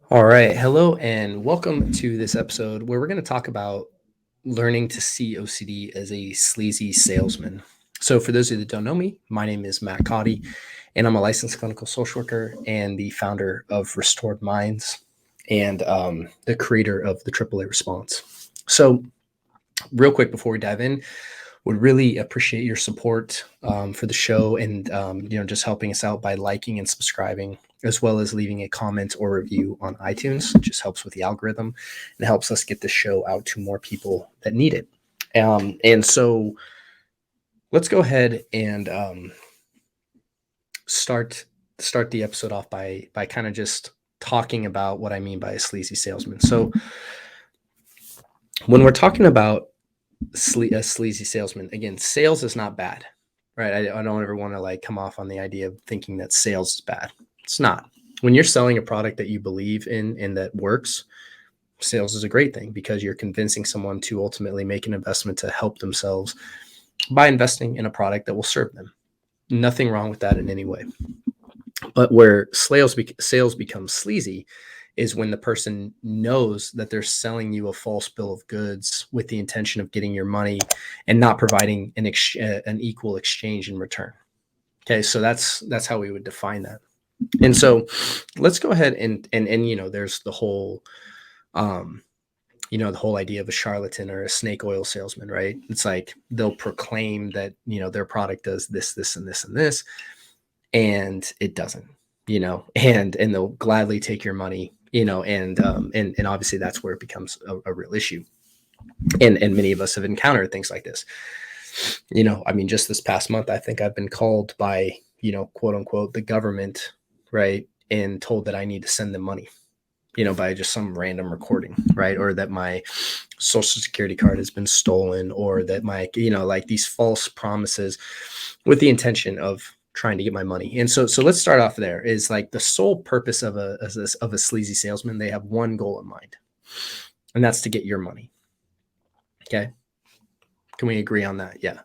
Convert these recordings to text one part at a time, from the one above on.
All right. Hello, and welcome to this episode where we're going to talk about learning to see OCD as a sleazy salesman. So, for those of you that don't know me, my name is Matt Cotty, and I'm a licensed clinical social worker and the founder of Restored Minds and the creator of the AAA response. So, real quick before we dive in, would really appreciate your support for the show and just helping us out by liking and subscribing, as well as leaving a comment or review on iTunes. It just helps with the algorithm and helps us get the show out to more people that need it. And so let's go ahead and start the episode off by kind of just talking about what I mean by a sleazy salesman. So when we're talking about a sleazy salesman, again, sales is not bad, right? I don't ever want to like come off on the idea of thinking that sales is bad. It's not. When you're selling a product that you believe in and that works, sales is a great thing because you're convincing someone to ultimately make an investment to help themselves by investing in a product that will serve them. Nothing wrong with that in any way. But where sales become sleazy is when the person knows that they're selling you a false bill of goods with the intention of getting your money and not providing an equal exchange in return. Okay, so that's how we would define that. And so let's go ahead and there's the whole the whole idea of a charlatan or a snake oil salesman, right? It's like they'll proclaim that their product does this, this, and this, and this, and it doesn't, and they'll gladly take your money, and obviously that's where it becomes a real issue. And many of us have encountered things like this. I mean, just this past month, I think I've been called by, quote unquote, the government, right, and told that I need to send them money, by just some random recording, right? Or that my social security card has been stolen, or that my, like these false promises with the intention of trying to get my money. And so let's start off there. Is like the sole purpose of a sleazy salesman. They have one goal in mind, and that's to get your money. Okay. Can we agree on that? Yeah.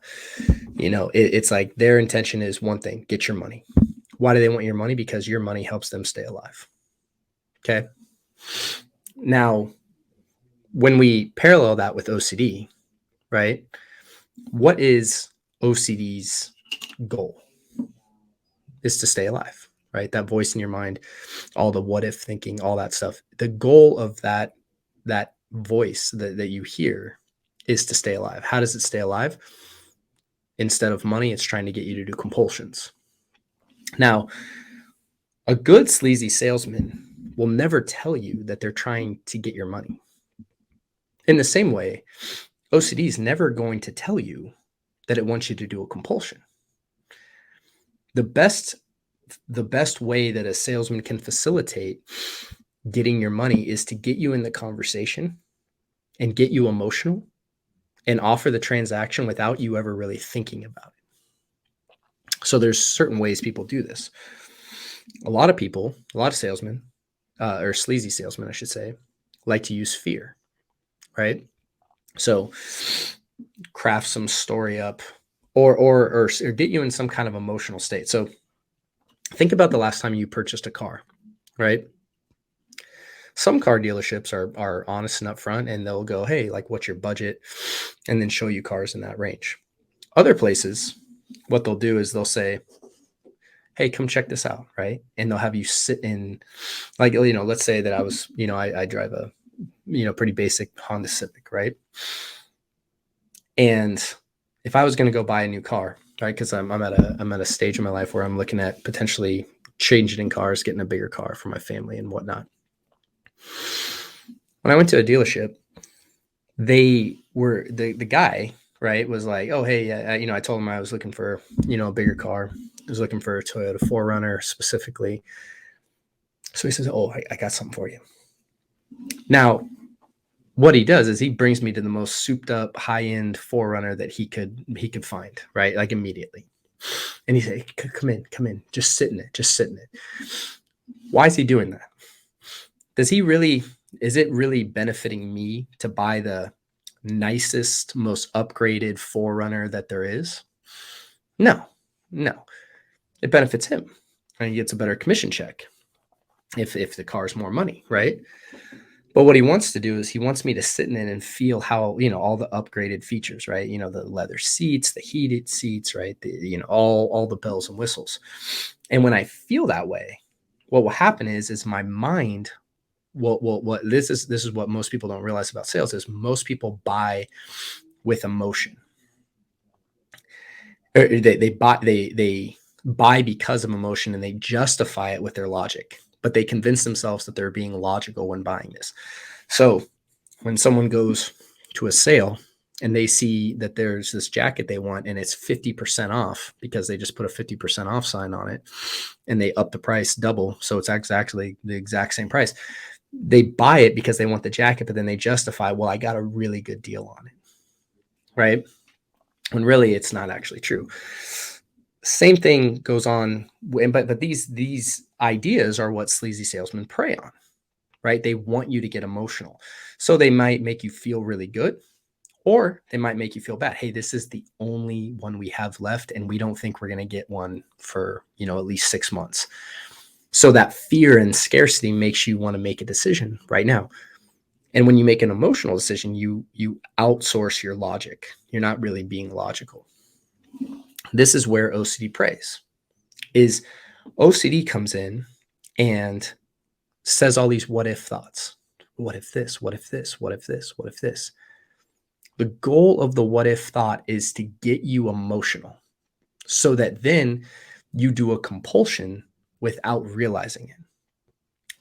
It's like their intention is one thing: get your money. Why do they want your money? Because your money helps them stay alive. Okay. Now, when we parallel that with OCD, right? What is OCD's goal? Is to stay alive, right? That voice in your mind, all the what if thinking, all that stuff. The goal of that voice that you hear is to stay alive. How does it stay alive? Instead of money, it's trying to get you to do compulsions. Now, a good sleazy salesman will never tell you that they're trying to get your money. In the same way, OCD is never going to tell you that it wants you to do a compulsion. The best way that a salesman can facilitate getting your money is to get you in the conversation and get you emotional and offer the transaction without you ever really thinking about it. So there's certain ways people do this. A lot of salesmen, or sleazy salesmen, I should say, like to use fear, right? So craft some story up or get you in some kind of emotional state. So think about the last time you purchased a car, right? Some car dealerships are honest and upfront, and they'll go, hey, like, what's your budget? And then show you cars in that range. Other places, what they'll do is they'll say, hey, come check this out, right? And they'll have you sit in, like, let's say that I drive a, pretty basic Honda Civic, right? And if I was going to go buy a new car, right, because I'm at a stage in my life where I'm looking at potentially changing in cars, getting a bigger car for my family and whatnot. When I went to a dealership, they were the guy, right, was like, oh, hey, I told him I was looking for, a bigger car. I was looking for a Toyota 4Runner specifically. So he says, oh, I got something for you. Now, what he does is he brings me to the most souped up high end 4Runner that he could find, right? Like immediately. And he said, come in, just sit in it. Why is he doing that? Is it really benefiting me to buy the nicest, most upgraded 4Runner that there is? No. It benefits him, and he gets a better commission check. if the car is more money, right? But what he wants to do is he wants me to sit in it and feel how, all the upgraded features, right? The leather seats, the heated seats, right? All the bells and whistles. And when I feel that way, what will happen is my mind, what this is what most people don't realize about sales is most people buy with emotion. Or they buy because of emotion, and they justify it with their logic, but they convince themselves that they're being logical when buying this. So when someone goes to a sale and they see that there's this jacket they want and it's 50% off because they just put a 50% off sign on it and they up the price double, so it's exactly the exact same price, they buy it because they want the jacket, but then they justify, well, I got a really good deal on it, right? When really it's not actually true. Same thing goes on, but these ideas are what sleazy salesmen prey on, right? They want you to get emotional. So they might make you feel really good, or they might make you feel bad. Hey, this is the only one we have left, and we don't think we're going to get one for, at least 6 months. So that fear and scarcity makes you want to make a decision right now. And when you make an emotional decision, you outsource your logic. You're not really being logical. This is where OCD preys. Is OCD comes in and says all these what if thoughts. What if this? What if this? What if this? What if this? The goal of the what if thought is to get you emotional so that then you do a compulsion without realizing it.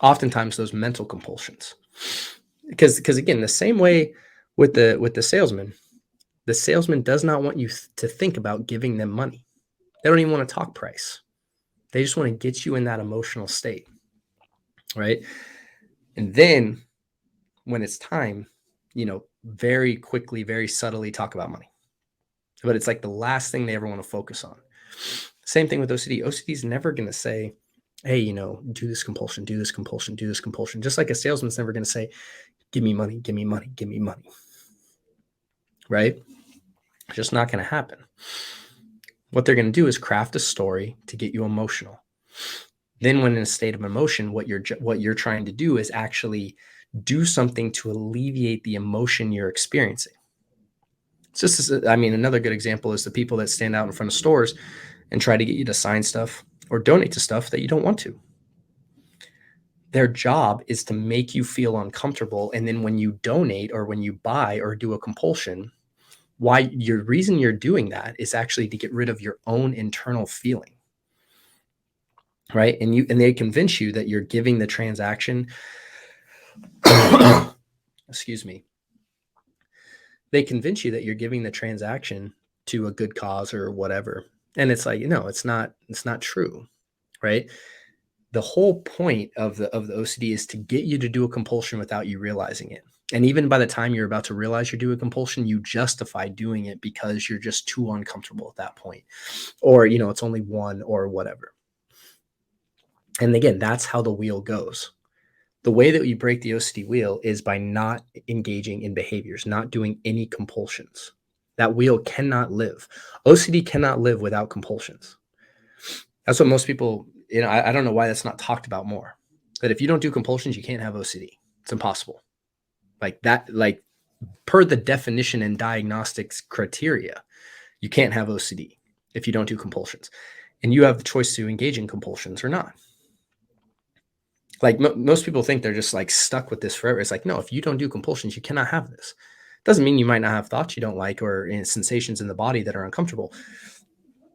Oftentimes those mental compulsions. Because again, the same way with the salesman does not want you to think about giving them money. They don't even want to talk price. They just want to get you in that emotional state, right? And then when it's time, very quickly, very subtly talk about money. But it's like the last thing they ever want to focus on. Same thing with OCD. OCD is never going to say, hey, do this compulsion, do this compulsion, do this compulsion. Just like a salesman's never going to say, give me money, give me money, give me money. Right? It's just not going to happen. What they're going to do is craft a story to get you emotional. Then when in a state of emotion, what you're trying to do is actually do something to alleviate the emotion you're experiencing. It's just, another good example is the people that stand out in front of stores and try to get you to sign stuff or donate to stuff that you don't want to. Their job is to make you feel uncomfortable. And then when you donate or when you buy or do a compulsion, your reason you're doing that is actually to get rid of your own internal feeling. Right. And they convince you that you're giving the transaction. Excuse me. They convince you that you're giving the transaction to a good cause or whatever. And it's like, no, it's not true. Right. The whole point of the OCD is to get you to do a compulsion without you realizing it. And even by the time you're about to realize you're doing a compulsion, you justify doing it because you're just too uncomfortable at that point. Or, it's only one or whatever. And again, that's how the wheel goes. The way that you break the OCD wheel is by not engaging in behaviors, not doing any compulsions. That wheel cannot live. OCD cannot live without compulsions. That's what most people, I don't know why that's not talked about more. That if you don't do compulsions, you can't have OCD. It's impossible. Like that, per the definition and diagnostics criteria, you can't have OCD if you don't do compulsions. And you have the choice to engage in compulsions or not. Like most people think they're just like stuck with this forever. It's like, no, if you don't do compulsions, you cannot have this. Doesn't mean you might not have thoughts you don't like or sensations in the body that are uncomfortable.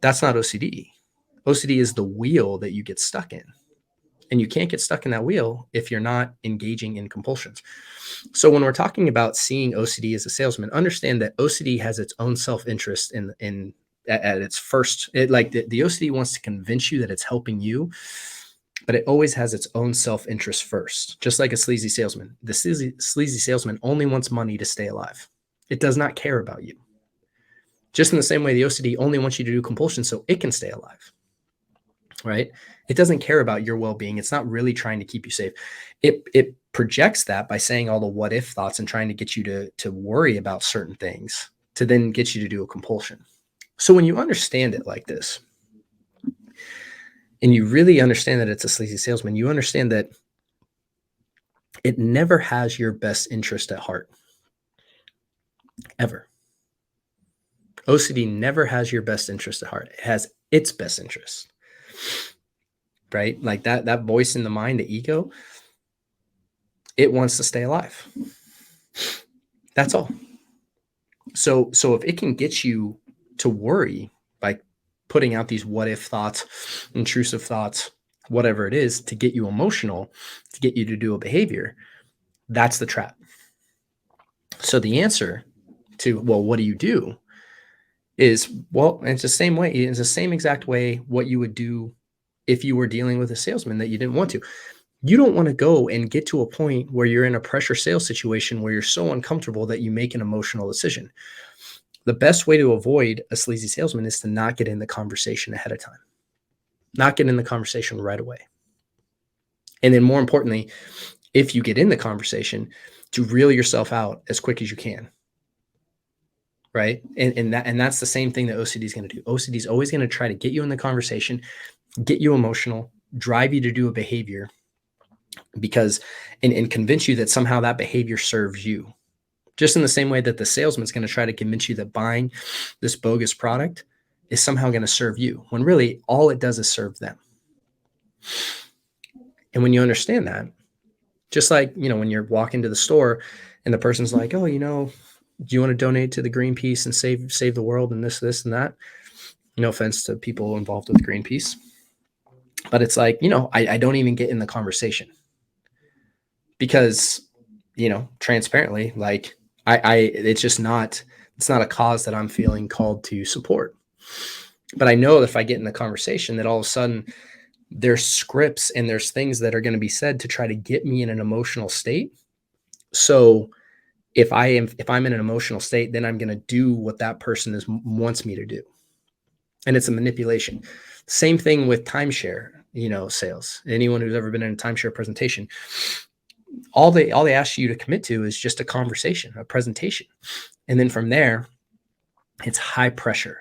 That's not OCD. OCD is the wheel that you get stuck in. And you can't get stuck in that wheel if you're not engaging in compulsions. So when we're talking about seeing OCD as a salesman, understand that OCD has its own self-interest at its first. The OCD wants to convince you that it's helping you, but it always has its own self-interest first. Just like a sleazy salesman. The sleazy salesman only wants money to stay alive. It does not care about you. Just in the same way, the OCD only wants you to do compulsion so it can stay alive. Right? It doesn't care about your well-being. It's not really trying to keep you safe. It projects that by saying all the what if thoughts and trying to get you to worry about certain things to then get you to do a compulsion. So when you understand it like this, and you really understand that it's a sleazy salesman, you understand that It never has your best interest at heart, ever. OCD never has your best interest at heart. It has its best interest, right? Like that voice in the mind, the ego, it wants to stay alive. That's all. So if it can get you to worry by putting out these what if thoughts, intrusive thoughts, whatever it is, to get you emotional, to get you to do a behavior, that's the trap. So the answer to, well, what do you do? Is, well, it's the same way. It's the same exact way what you would do if you were dealing with a salesman that you didn't want to. You don't want to go and get to a point where you're in a pressure sales situation where you're so uncomfortable that you make an emotional decision. The best way to avoid a sleazy salesman is to not get in the conversation ahead of time, not get in the conversation right away. And then more importantly, if you get in the conversation, to reel yourself out as quick as you can. Right. And that's the same thing that OCD is going to do. OCD is always going to try to get you in the conversation, get you emotional, drive you to do a behavior because, and convince you that somehow that behavior serves you. Just in the same way that the salesman's going to try to convince you that buying this bogus product is somehow going to serve you, when really all it does is serve them. And when you understand that, just like, when you're walking to the store and the person's like, oh, do you want to donate to the Greenpeace and save the world and this and that? No offense to people involved with Greenpeace, but it's like, I don't even get in the conversation because, transparently, like it's not a cause that I'm feeling called to support. But I know that if I get in the conversation, that all of a sudden there's scripts and there's things that are going to be said to try to get me in an emotional state. So if I'm in an emotional state, then I'm going to do what that person wants me to do. And it's a manipulation. Same thing with timeshare, sales. Anyone who's ever been in a timeshare presentation, all they ask you to commit to is just a conversation, a presentation. And then from there, it's high pressure.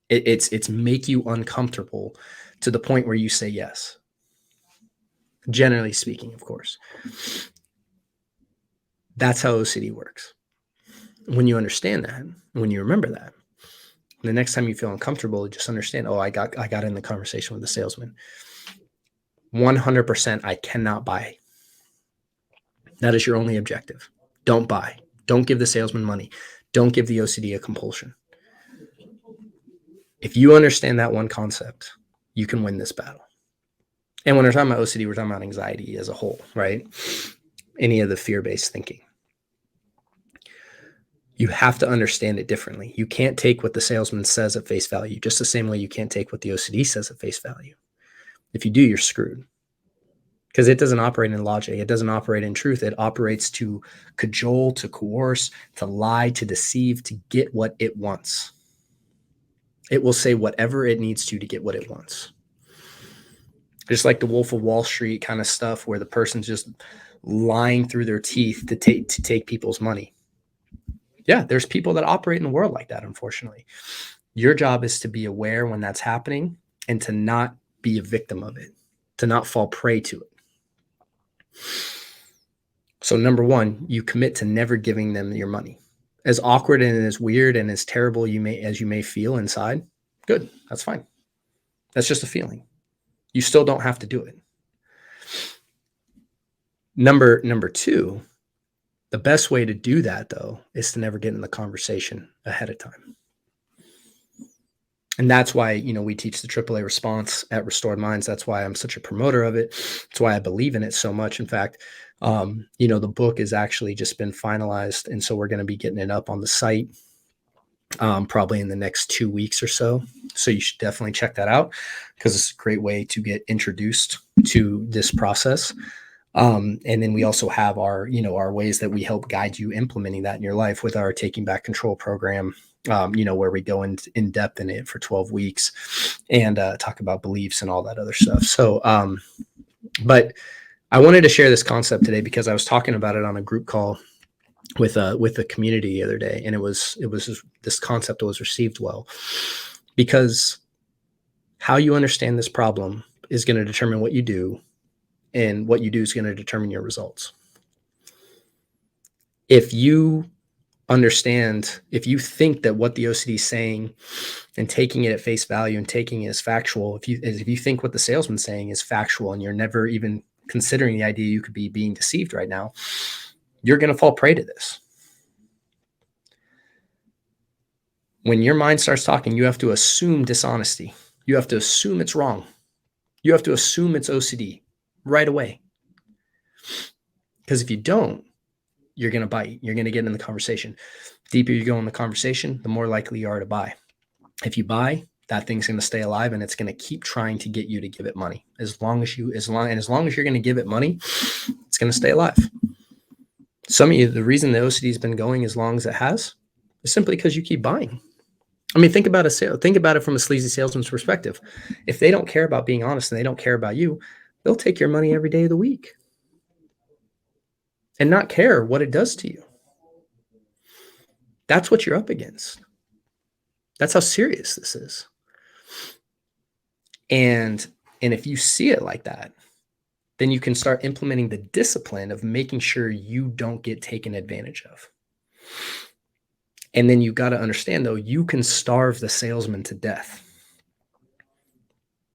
It's make you uncomfortable to the point where you say yes. Generally speaking, of course. That's how OCD works. When you understand that, when you remember that, the next time you feel uncomfortable, just understand, I got in the conversation with the salesman. 100% I cannot buy. That is your only objective. Don't buy. Don't give the salesman money. Don't give the OCD a compulsion. If you understand that one concept, you can win this battle. And when we're talking about OCD, we're talking about anxiety as a whole, right? Any of the fear-based thinking. You have to understand it differently. You can't take what the salesman says at face value, just the same way you can't take what the OCD says at face value. If you do, you're screwed. Because it doesn't operate in logic. It doesn't operate in truth. It operates to cajole, to coerce, to lie, to deceive, to get what it wants. It will say whatever it needs to get what it wants. Just like the Wolf of Wall Street kind of stuff where the person's just lying through their teeth to take people's money. Yeah, there's people that operate in the world like that, unfortunately. Your job is to be aware when that's happening and to not be a victim of it, to not fall prey to it. So number one, you commit to never giving them your money. As awkward and as weird and as terrible you may feel inside, good, that's fine. That's just a feeling. You still don't have to do it. Number two, the best way to do that, though, is to never get in the conversation ahead of time. And that's why, we teach the AAA response at Restored Minds. That's why I'm such a promoter of it. That's why I believe in it so much. In fact, the book has actually just been finalized. And so we're going to be getting it up on the site probably in the next 2 weeks or so. So you should definitely check that out because it's a great way to get introduced to this process. And then we also have our ways that we help guide you implementing that in your life with our Taking Back Control program, where we go in depth in it for 12 weeks and talk about beliefs and all that other stuff. So, but I wanted to share this concept today because I was talking about it on a group call with the community the other day, and it was this concept was received well because how you understand this problem is going to determine what you do. And what you do is going to determine your results. If you understand, if you think that what the OCD is saying and taking it at face value and taking it as factual, if you think what the salesman's saying is factual and you're never even considering the idea you could be being deceived right now, you're going to fall prey to this. When your mind starts talking, you have to assume dishonesty. You have to assume it's wrong. You have to assume it's OCD right away. Because if you don't, you're going to bite. You're going to get in the conversation. The deeper you go in the conversation, the more likely you are to buy. If you buy, that thing's going to stay alive and it's going to keep trying to get you to give it money. As long as you're going to give it money, it's going to stay alive. Some of you, the reason the OCD has been going as long as it has is simply because you keep buying. I mean, think about it from a sleazy salesman's perspective. If they don't care about being honest and they don't care about you, they'll take your money every day of the week and not care what it does to you. That's what you're up against. That's how serious this is. And if you see it like that, then you can start implementing the discipline of making sure you don't get taken advantage of. And then you got to understand, though, you can starve the salesman to death.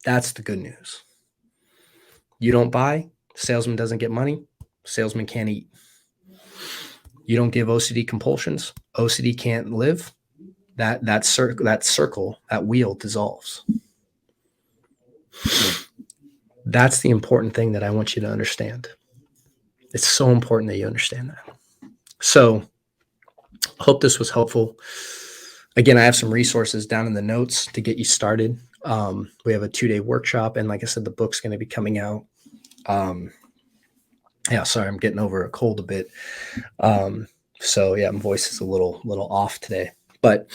That's the good news. You don't buy, salesman doesn't get money, salesman can't eat. You don't give OCD compulsions, OCD can't live. That circle, that wheel dissolves. That's the important thing that I want you to understand. It's so important that you understand that. So, hope this was helpful. Again, I have some resources down in the notes to get you started. We have a 2-day workshop, and like I said, the book's going to be coming out. Sorry, I'm getting over a cold a bit. So yeah, my voice is a little off today. But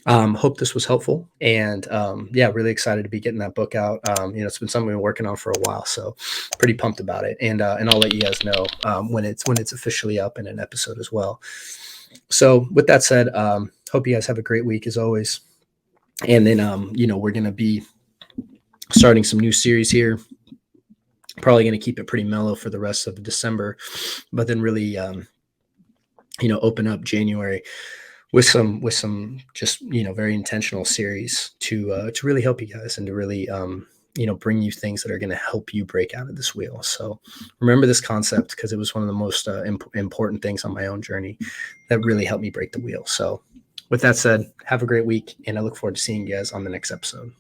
hope this was helpful, and really excited to be getting that book out. It's been something we've been working on for a while, so pretty pumped about it. And I'll let you guys know when it's officially up in an episode as well. So with that said, hope you guys have a great week as always. And then we're going to be starting some new series here. Probably going to keep it pretty mellow for the rest of December, but then really open up January with some just very intentional series to really help you guys and to really bring you things that are going to help you break out of this wheel. So remember this concept, because it was one of the most important things on my own journey that really helped me break the wheel. So with that said, have a great week, and I look forward to seeing you guys on the next episode.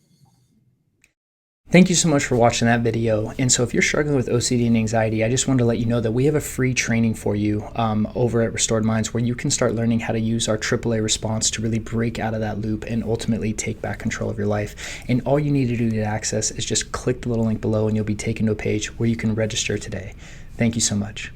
Thank you so much for watching that video. And so if you're struggling with OCD and anxiety, I just wanted to let you know that we have a free training for you over at Restored Minds, where you can start learning how to use our AAA response to really break out of that loop and ultimately take back control of your life. And all you need to do to access is just click the little link below, and you'll be taken to a page where you can register today. Thank you so much.